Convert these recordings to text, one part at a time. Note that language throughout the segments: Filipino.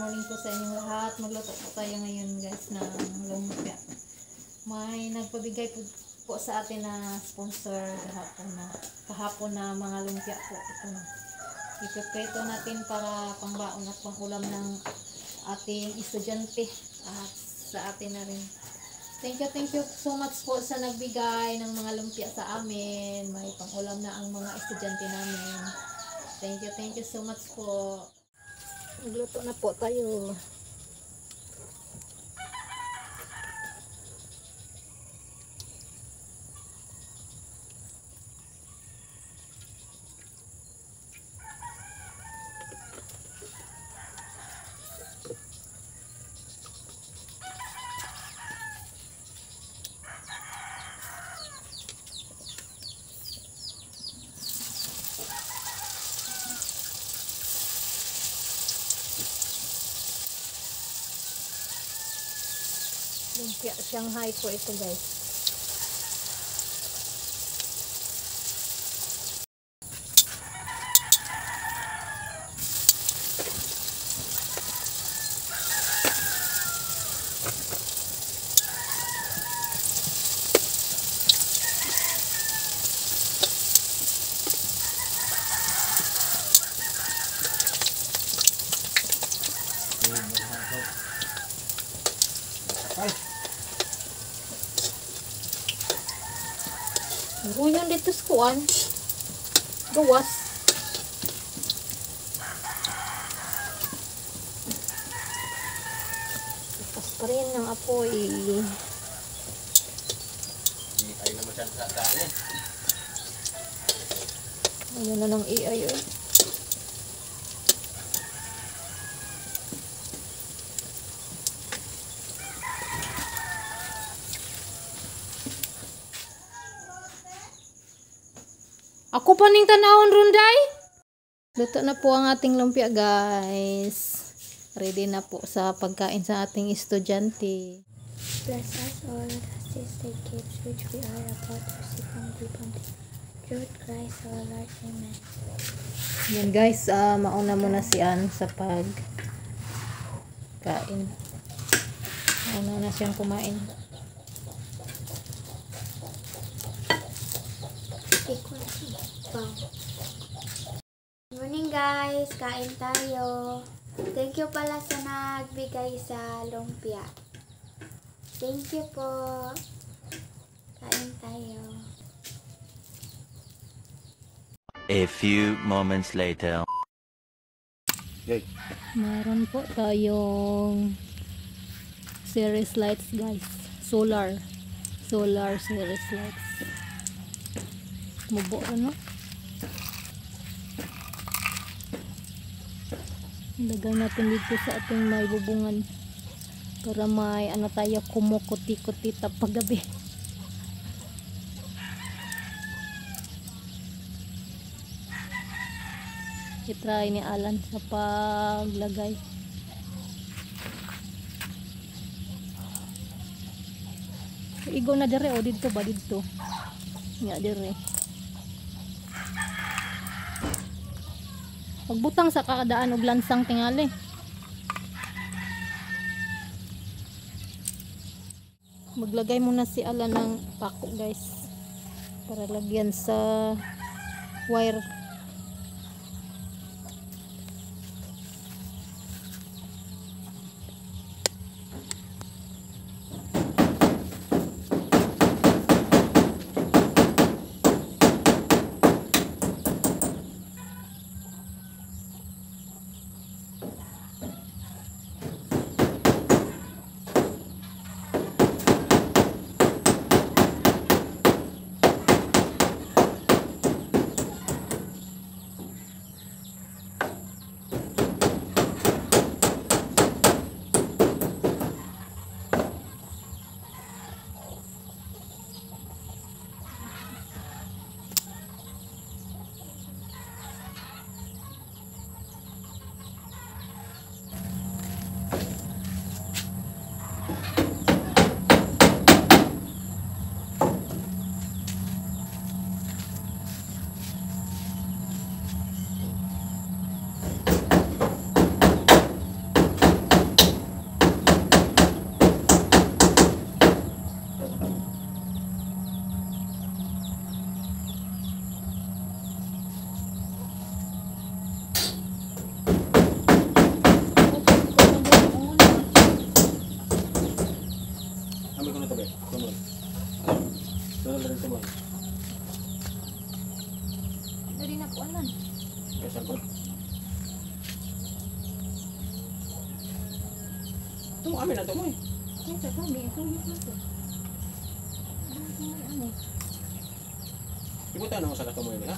morning po sa inyong lahat. Magluto po tayo ngayon guys ng lumpia. May nagpabigay po sa atin na sponsor kahapon na mga lumpia po. Ito na. Ipiprito natin para pangbaon at pangulam ng ating estudyante at sa atin na rin. Thank you so much po sa nagbigay ng mga lumpia sa amin. May pangulam na ang mga estudyante namin. Thank you so much po. Magluto na po tayo. Lumpia Shanghai po ito guys. Nguyan dito sa kuwan. Gawas. Ipas pa rin ng apoy. Hindi tayo na masyadong sa kanin. Ayun na ng AI eh. Ako pa ning tanawon runday. Luto na po ang ating lumpia guys. Ready na po sa pagkain sa ating estudyante. Bless us all as the gifts which we are about to receive from thee, through Christ our Lord. Amen. Yan guys, mauna muna si Ann sa pagkain. Mauna na siyang kumain. Morning guys, kain tayo. Thank you pala sa nagbigay sa lumpia. Thank you po. Kain tayo. A few moments later. Okay. Meron po tayong series lights guys. Solar series lights. Mubo ano? Lagay natin dito sa ating may bubungan para may ano tayo kumukuti-kuti pag gabi. I-try ni Alan sa paglagay. Igo na dire o dito ba dito? Nga dire. Pagbutang sa kakadaan og lansang tingali. Maglagay muna si Alan ng pako guys para lagyan sa wire. Ito amin na ito mo eh. Ay, sa kami, ito yung ito. Ano? Ibutan ako sa kakamoy niya.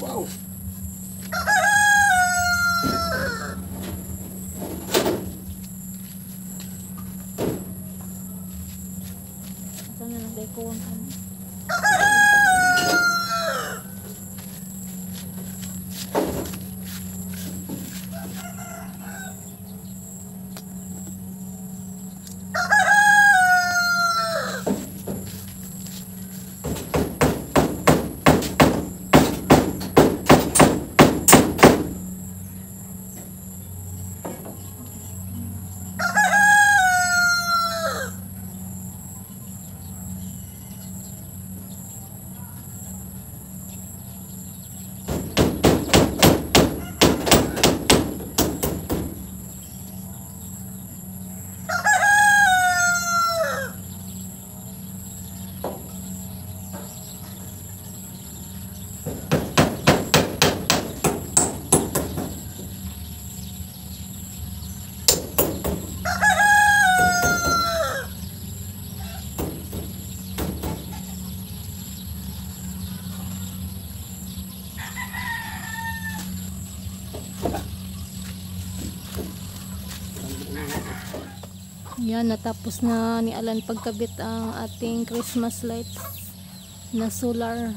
Wow. Ito na lang ko ang ano. Yan, natapos na ni Alan pagkabit ang ating Christmas lights na solar.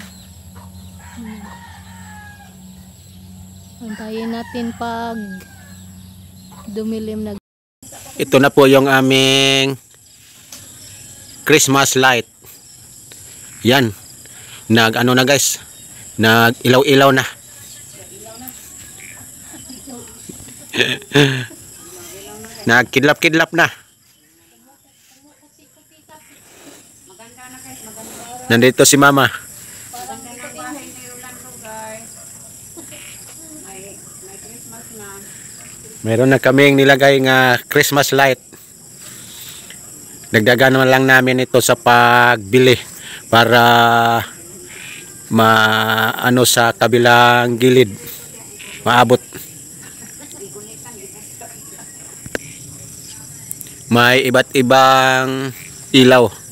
Antayin natin pag dumilim na. Ito na po yung aming Christmas light. Yan. Nag ano na guys. Nag ilaw-ilaw na. Nagkidlap-kidlap na. Nandito si Mama. Meron na kaming nilagay nga Christmas light. Dagdagan naman lang namin ito sa pagbili para maano sa kabilang gilid maabot. May iba't ibang ilaw.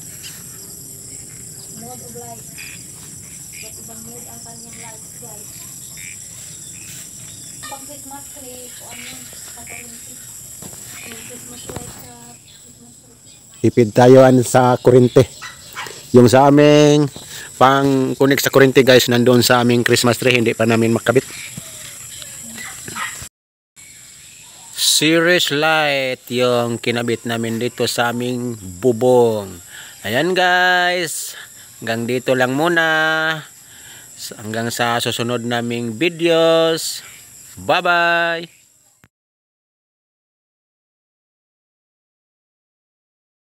Tipid tayo sa kuryente. Yung sa aming pang connect sa kuryente guys, nandoon sa aming Christmas tree, hindi pa namin makabit. Series light yung kinabit namin dito sa aming bubong. Ayan guys, hanggang dito lang muna. Hanggang sa susunod naming videos. Bye bye.